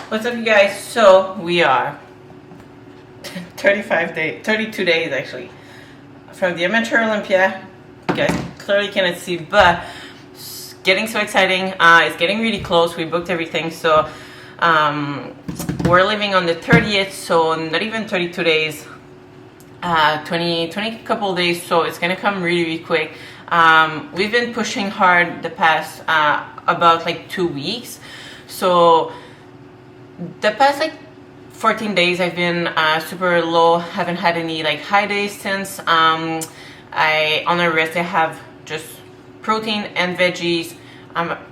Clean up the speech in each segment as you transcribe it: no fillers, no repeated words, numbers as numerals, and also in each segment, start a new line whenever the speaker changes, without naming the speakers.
What's up, you guys? So we are 32 days actually from the Amateur Olympia. You guys clearly cannot see, but it's getting so exciting. It's getting really close. We booked everything, so we're leaving on the 30th, so not even 32 days. 20 couple days, so it's gonna come really, really quick. We've been pushing hard the past about like 2 weeks. So the past like 14 days I've been super low, haven't had any like high days since. On a rest I have just protein and veggies.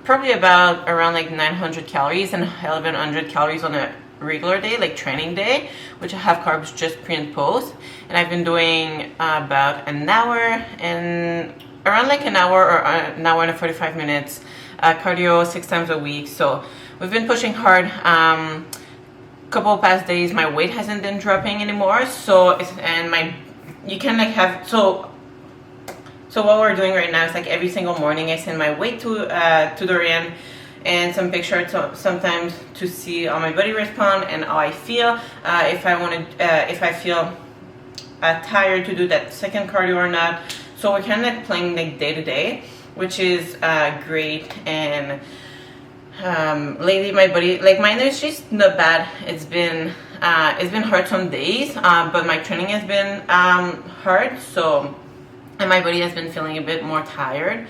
Probably about around like 900 calories and 1100 calories on a regular day, like training day, which I have carbs just pre and post. And I've been doing about an hour and around like an hour or an hour and 45 minutes cardio 6 times a week. So we've been pushing hard. Couple of past days my weight hasn't been dropping anymore, so you can like have so what we're doing right now is like every single morning I send my weight to Dorian and some pictures sometimes to see how my body respond and how I feel, if I feel tired to do that second cardio or not. So we're kind of playing like day to day, which is great. And lately my body, like my energy's not bad. It's been hard some days, but my training has been hard, so, and my body has been feeling a bit more tired.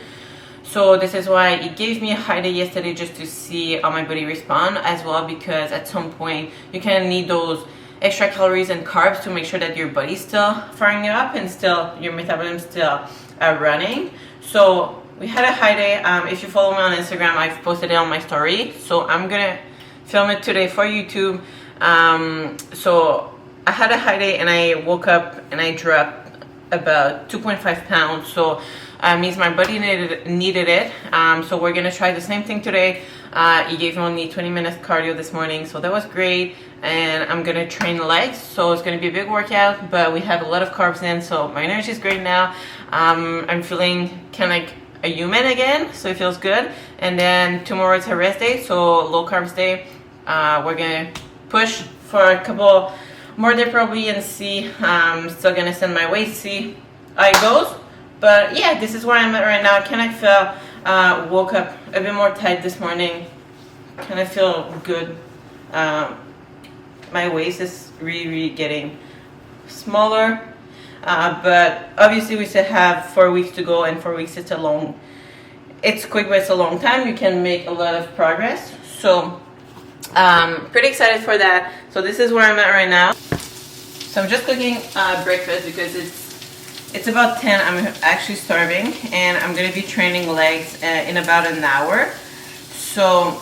So this is why it gave me a high day yesterday, just to see how my body respond as well, because at some point you kind of need those extra calories and carbs to make sure that your body's still firing up and still your metabolism still running. So we had a high day. If you follow me on Instagram, I've posted it on my story, so I'm gonna film it today for YouTube. So I had a high day and I woke up and I dropped about 2.5 pounds, so means my body needed it. So we're gonna try the same thing today. He gave me only 20 minutes cardio this morning, so that was great. And I'm gonna train legs, so it's gonna be a big workout, but we have a lot of carbs in, so my energy is great now. I'm feeling kind of like a human again, so it feels good. And then tomorrow it's a rest day, so low carbs day. We're gonna push for a couple more days probably and see. I'm still gonna send my weight, see how it goes. But yeah, this is where I'm at right now. I kind of feel woke up a bit more tight this morning. Kind of feel good. My waist is really getting smaller. But obviously we still have 4 weeks to go, and 4 weeks it's it's quick, but it's a long time. You can make a lot of progress. So pretty excited for that. So this is where I'm at right now. So I'm just cooking breakfast because it's about 10. I'm actually starving, and I'm gonna be training legs in about an hour. So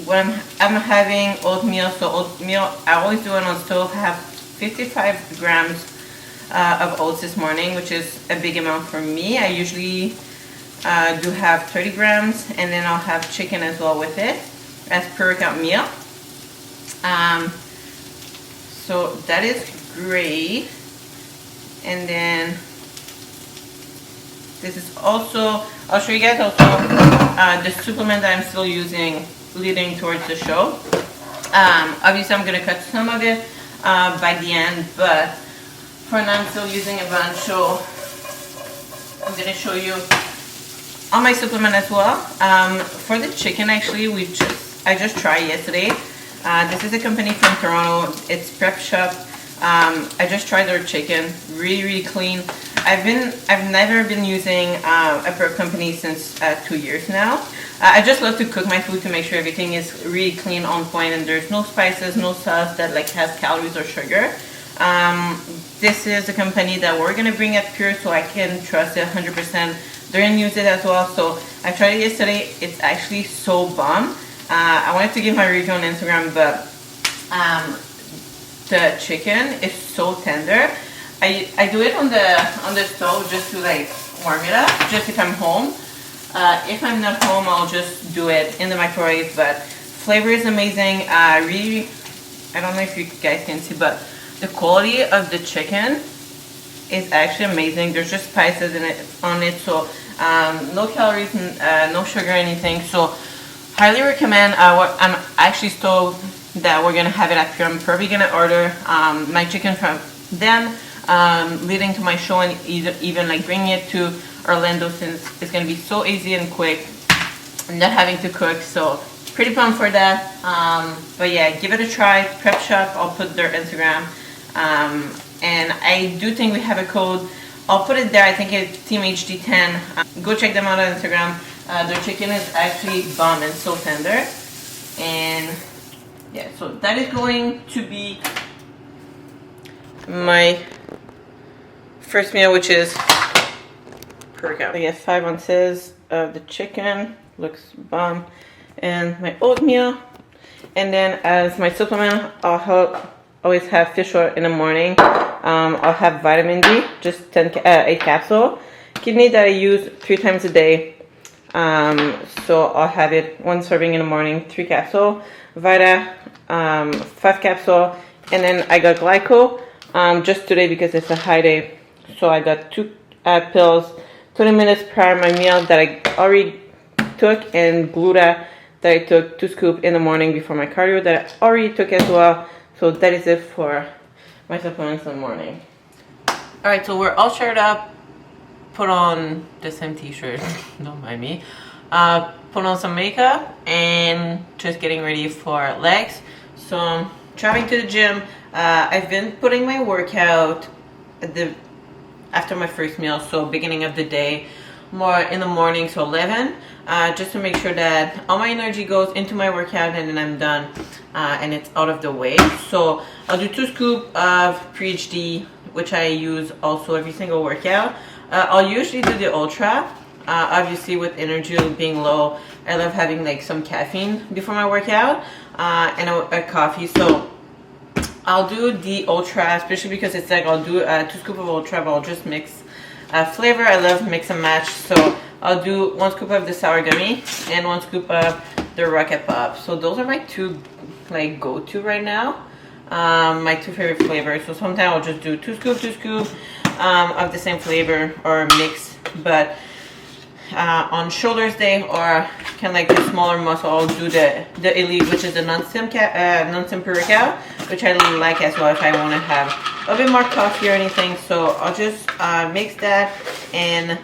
what I'm having oatmeal. So oatmeal, I always do it on stove. I have 55 grams of oats this morning, which is a big amount for me. I usually do have 30 grams, and then I'll have chicken as well with it as pre-workout meal. So that is great. And then this is also, I'll show you guys also the supplement that I'm still using leading towards the show. Obviously I'm going to cut some of it by the end, but for now I'm still using a bunch, so I'm going to show you all my supplement as well. For the chicken, actually, I just tried yesterday. This is a company from Toronto. It's Prep Shop. I just tried their chicken, really clean. I've never been using a prep company since 2 years now. I just love to cook my food to make sure everything is really clean, on point, and there's no spices, no sauce that like has calories or sugar. This is a company that we're gonna bring at Pure, so I can trust it 100%. They're gonna use it as well. So I tried it yesterday. It's actually so bomb. I wanted to give my review on Instagram, but the chicken is so tender. I do it on the stove just to like warm it up, just if I'm home. If I'm not home, I'll just do it in the microwave. But flavor is amazing. Really, I don't know if you guys can see, but the quality of the chicken is actually amazing. There's just spices on it, so no calories, no sugar, anything. So Highly recommend. What I'm actually told that we're gonna have it at Pure. I'm probably gonna order my chicken from them, leading to my show, and even like bringing it to Orlando, since it's gonna be so easy and quick, not having to cook. So pretty pumped for that. But yeah, give it a try. Prep Shop, I'll put their Instagram, and I do think we have a code. I'll put it there. I think it's TeamHD10. Go check them out on Instagram. Their chicken is actually bomb and so tender. And yeah, so that is going to be my first meal, which is pre-workout. I get 5 ounces of the chicken, looks bomb, and my oatmeal. And then as my supplement, always have fish oil in the morning. I'll have vitamin D, just 8 capsule. Kidney that I use 3 times a day. So I'll have it 1 serving in the morning, 3 capsule. Vita, 5 capsule. And then I got Glyco, just today because it's a high day. So I got 2 pills, 20 minutes prior to my meal that I already took, and Gluta that I took 2 scoops in the morning before my cardio that I already took as well. So that is it for my supplements in the morning. Alright, so we're all shirted up. Put on the same t-shirt, don't mind me. Put on some makeup and just getting ready for legs. So I'm traveling to the gym. I've been putting my workout after my first meal, so beginning of the day, more in the morning, so 11, just to make sure that all my energy goes into my workout and then I'm done, and it's out of the way. So I'll do 2 scoops of PhD, which I use also every single workout. I'll usually do the Ultra. Obviously with energy being low, I love having like some caffeine before my workout, and a coffee. So I'll do the Ultra, especially because it's like I'll do 2 scoops of Ultra, but I'll just mix flavor. I love mix and match. So I'll do 1 scoop of the sour gummy and 1 scoop of the Rocket Pop. So those are my 2 like go-to right now. My 2 favorite flavors. So sometimes I'll just do 2 scoops of the same flavor or mix. But on shoulders day or kind of like the smaller muscle, I'll do the Elite, which is the non-stim pre-workout, which I like as well if I want to have a bit more coffee or anything. So I'll just mix that and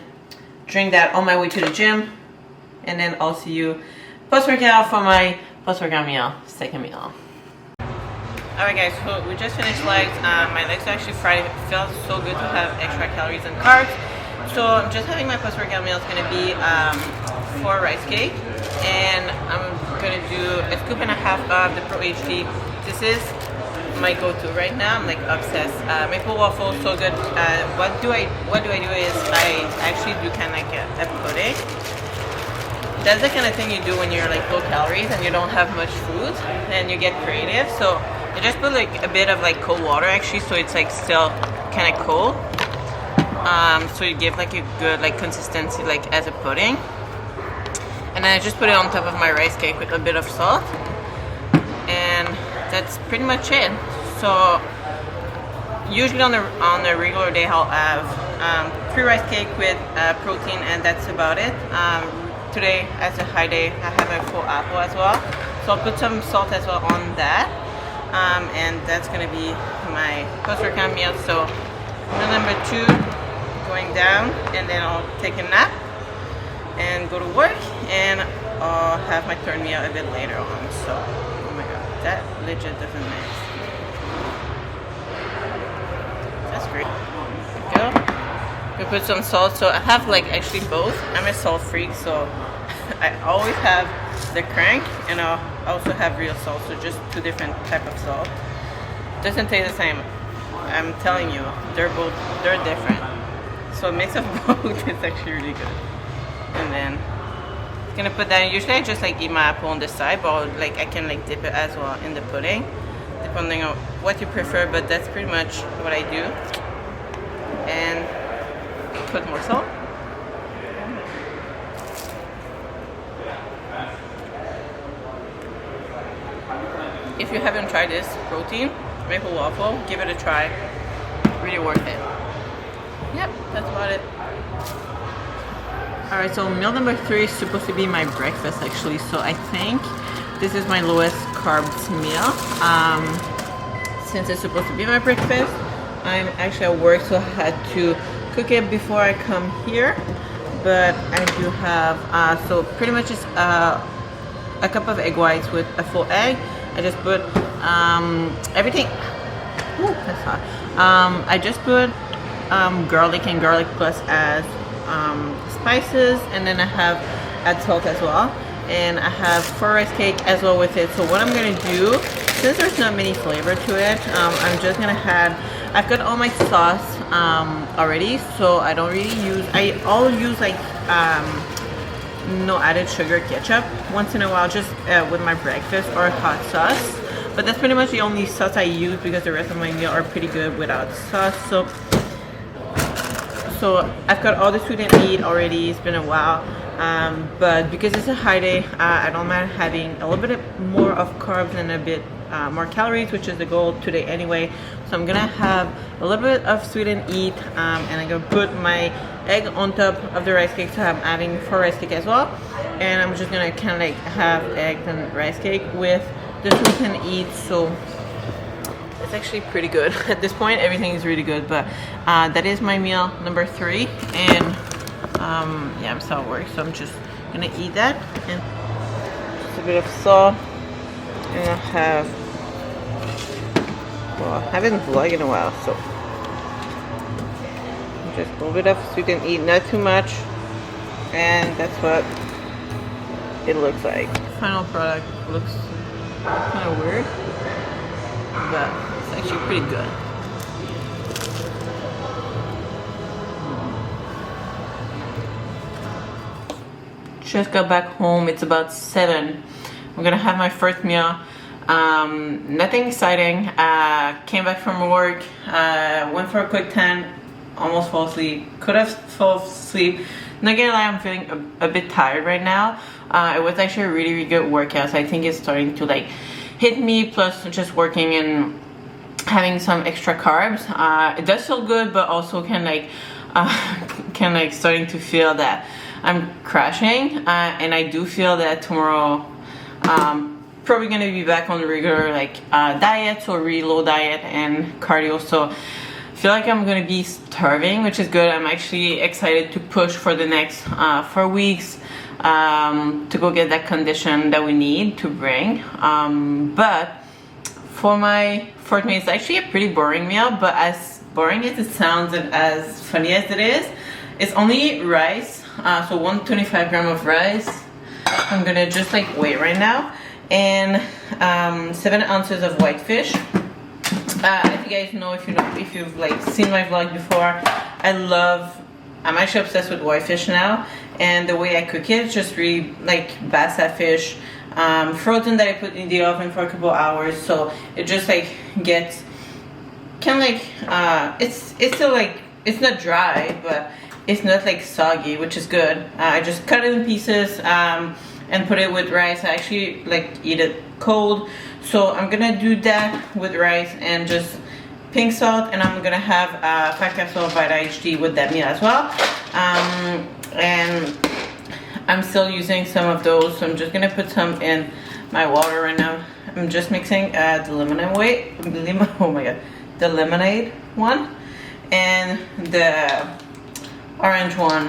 drink that on my way to the gym, and then I'll see you post-workout for my post-workout meal, second meal. Alright guys, so we just finished legs. My legs are actually fried. It felt so good to have extra calories and carbs. So I'm just having my post-workout meal. It's going to be 4 rice cake, and I'm going to do a scoop and a half of the Pro HD. This is my go-to right now. I'm like obsessed. Maple waffle, so good. What do I do is I actually do kind of like a pudding. That's the kind of thing you do when you're like low calories and you don't have much food and you get creative. So I just put like a bit of like cold water actually, so it's like still kind of cold. So you give like a good like consistency like as a pudding. And then I just put it on top of my rice cake with a bit of salt. And that's pretty much it. So usually on a regular day I'll have 3 rice cake with protein, and that's about it. Today, as a high day, I have a full apple as well. So I'll put some salt as well on that. And that's going to be my post-workout meal. So meal number 2, going down, and then I'll take a nap and go to work, and I'll have my third meal a bit later on. So, oh my god, that legit doesn't mix. That's great. There we go. We put some salt, so I have like actually both. I'm a salt freak, so I always have the crank, and I'll also have real salt, so just 2 different type of salt. Doesn't taste the same. I'm telling you, they're different. So a mix of both is actually really good. And then I'm gonna put that in. Usually I just like eat my apple on the side, but like I can like dip it as well in the pudding, depending on what you prefer. But that's pretty much what I do. And put more salt. If you haven't tried this protein maple waffle, give it a try. Really worth it. Yep, that's about it. Alright, so meal number 3 is supposed to be my breakfast actually, so I think this is my lowest carbs meal. Since it's supposed to be my breakfast, I'm actually at work, so I had to cook it before I come here. But I do have, so pretty much it's a cup of egg whites with a full egg. I just put everything, ooh, that's hot. I just put garlic and garlic plus as spices, and then I have add salt as well, and I have 4 rice cake as well with it. So what I'm gonna do, since there's not many flavor to it, I'm just gonna add, I've got all my sauce already, so I don't really use, I'll use like no added sugar ketchup once in a while, just with my breakfast, or hot sauce, but that's pretty much the only sauce I use because the rest of my meal are pretty good without sauce. So I've got all the sweet and eat already. It's been a while, but because it's a high day, I don't mind having a little bit more of carbs and a bit more calories, which is the goal today anyway. So I'm gonna have a little bit of sweet and eat, and I'm gonna put my egg on top of the rice cake, so I'm adding 4 rice cake as well, and I'm just gonna kind of like have eggs and rice cake with the sweet and eat. So it's actually pretty good at this point. Everything is really good, but that is my meal number 3, and yeah, I'm still at work, so I'm just gonna eat that, and just a bit of salt, and I have, well, I haven't vlogged in a while, so just a little bit of sweet and eat, not too much, and that's what it looks like. Final product looks kind of weird, but it's actually pretty good. Just got back home. It's about 7. I'm gonna have my first meal. Nothing exciting. Came back from work, went for a quick tan, almost fall asleep. Could have fall asleep. Not gonna lie, I'm feeling a bit tired right now. It was actually a really good workout, so I think it's starting to like hit me, plus just working and having some extra carbs. It does feel good, but also can like starting to feel that I'm crashing, and I do feel that tomorrow probably gonna be back on the regular like diet, so really low diet and cardio. So I feel like I'm gonna be starving, which is good. I'm actually excited to push for the next 4 weeks to go get that condition that we need to bring. But for my fourth meal, it's actually a pretty boring meal, but as boring as it sounds and as funny as it is, it's only rice. So 125 gram of rice. I'm gonna just like weigh right now, and 7 ounces of white fish. If you guys know, if you've like seen my vlog before, I'm actually obsessed with white fish now, and the way I cook it is just really like basa fish, frozen, that I put in the oven for a couple hours, so it just like gets kind of like it's still like, it's not dry, but it's not like soggy, which is good. I just cut it in pieces and put it with rice. I actually like eat it cold, so I'm gonna do that with rice and just pink salt, and I'm gonna have 5 capsules of Vita HD with that meal as well. And I'm still using some of those, so I'm just gonna put some in my water right now. I'm just mixing the lemonade one and the orange one.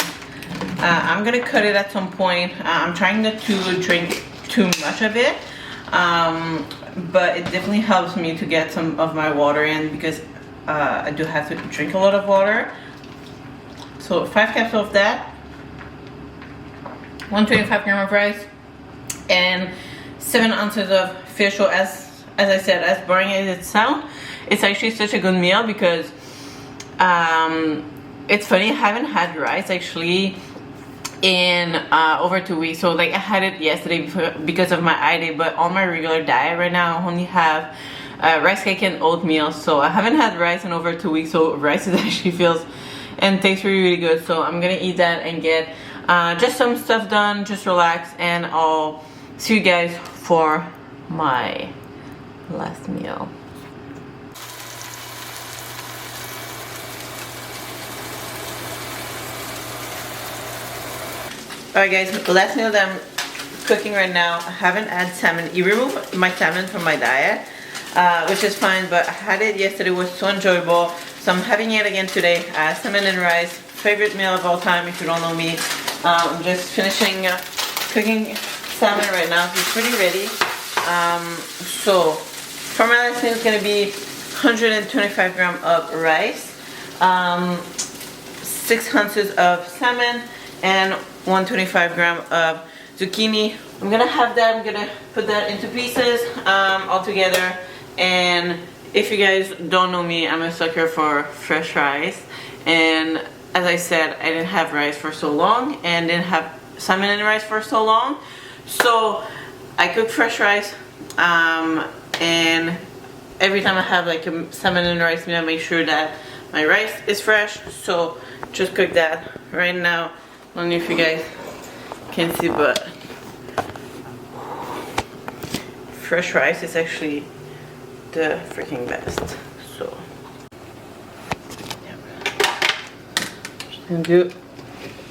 I'm gonna cut it at some point. I'm trying not to drink too much of it, but it definitely helps me to get some of my water in, because I do have to drink a lot of water. So 5 capsules of that, 125 gram of rice, and 7 ounces of fish. So as I said, as boring as it sounds, it's actually such a good meal, because it's funny, I haven't had rice actually in over 2 weeks. So like I had it yesterday because of my eye day, but on my regular diet right now I only have rice cake and oatmeal, so I haven't had rice in over 2 weeks. So rice is actually feels and tastes really good, so I'm gonna eat that and get just some stuff done, just relax, and I'll see you guys for my last meal. Alright guys, last meal that I'm cooking right now, I haven't had salmon. You removed my salmon from my diet, which is fine, but I had it yesterday, it was so enjoyable. So I'm having it again today. Salmon and rice, favorite meal of all time if you don't know me. I'm just finishing cooking salmon right now, so it's pretty ready. So for my last meal, it's gonna be 125 grams of rice, 6 ounces of salmon, and 125 grams of zucchini. I'm gonna have that, I'm gonna put that into pieces all together. And if you guys don't know me, I'm a sucker for fresh rice. And as I said, I didn't have rice for so long and didn't have salmon and rice for so long. So I cook fresh rice, and every time I have like a salmon and rice meal, I make sure that my rice is fresh. So just cook that right now. I don't know if you guys can see, but fresh rice is actually the freaking best. So just gonna do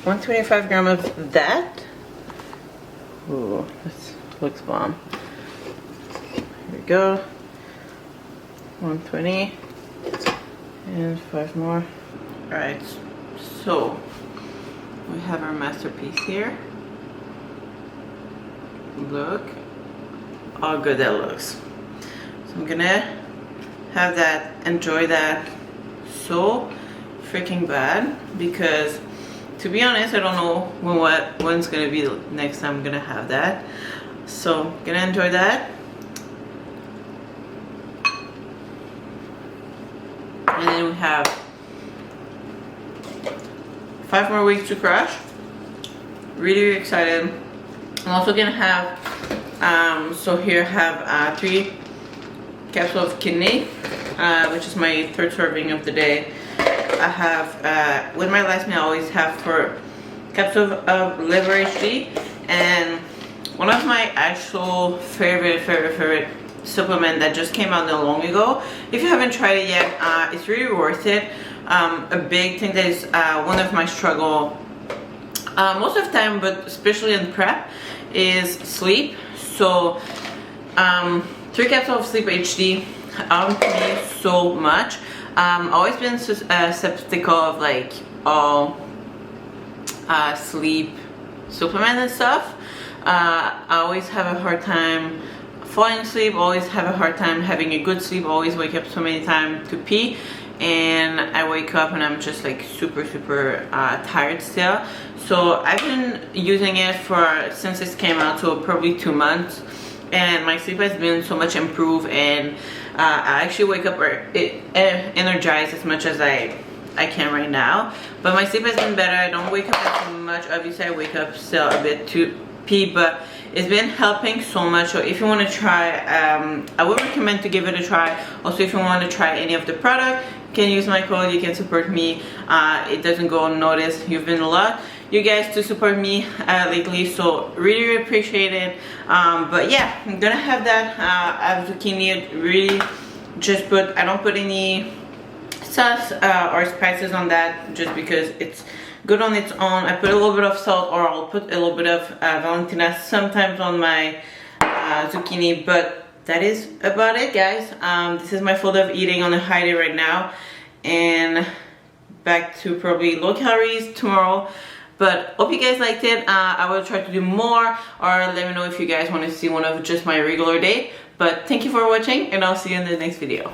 125 grams of that. Ooh, this looks bomb. Here we go. 120 and 5 more. Alright, so we have our masterpiece here. Look how good that looks. So I'm gonna have that, enjoy that so freaking bad, because to be honest, I don't know when's gonna be the next time I'm gonna have that. So I'm gonna enjoy that. And then we have 5 more weeks to crush. Really excited. I'm also gonna have, so here I have 3 capsules of kidney, which is my 3rd serving of the day. I have, with my last meal, I always have 4 capsules of liver HD, and one of my actual favorite supplement that just came out not long ago. If you haven't tried it yet, it's really worth it. A big thing that is one of my struggle most of the time, but especially in prep, is sleep. So 3 capsules of sleep HD helped me so much. I've always been skeptical of like all sleep supplement and stuff. I always have a hard time falling asleep, always have a hard time having a good sleep, always wake up so many times to pee, and I wake up and I'm just like super tired still. So I've been using it since it came out, so probably 2 months, and my sleep has been so much improved, and I actually wake up energized as much as I can right now. But my sleep has been better. I don't wake up as much. Obviously I wake up still a bit to pee, but it's been helping so much. So if you want to try, I would recommend to give it a try. Also, if you want to try any of the product, you can use my code, you can support me. It doesn't go unnoticed. You've been a lot, you guys, to support me lately, so really appreciate it. But yeah, I'm gonna have that. I have zucchini, really just I don't put any sauce or spices on that, just because it's good on its own. I put a little bit of salt, or I'll put a little bit of Valentina sometimes on my zucchini, but that is about it, guys. This is my fold of eating on a high day right now, and back to probably low calories tomorrow. But hope you guys liked it. I will try to do more, or let me know if you guys want to see one of just my regular day. But thank you for watching, and I'll see you in the next video.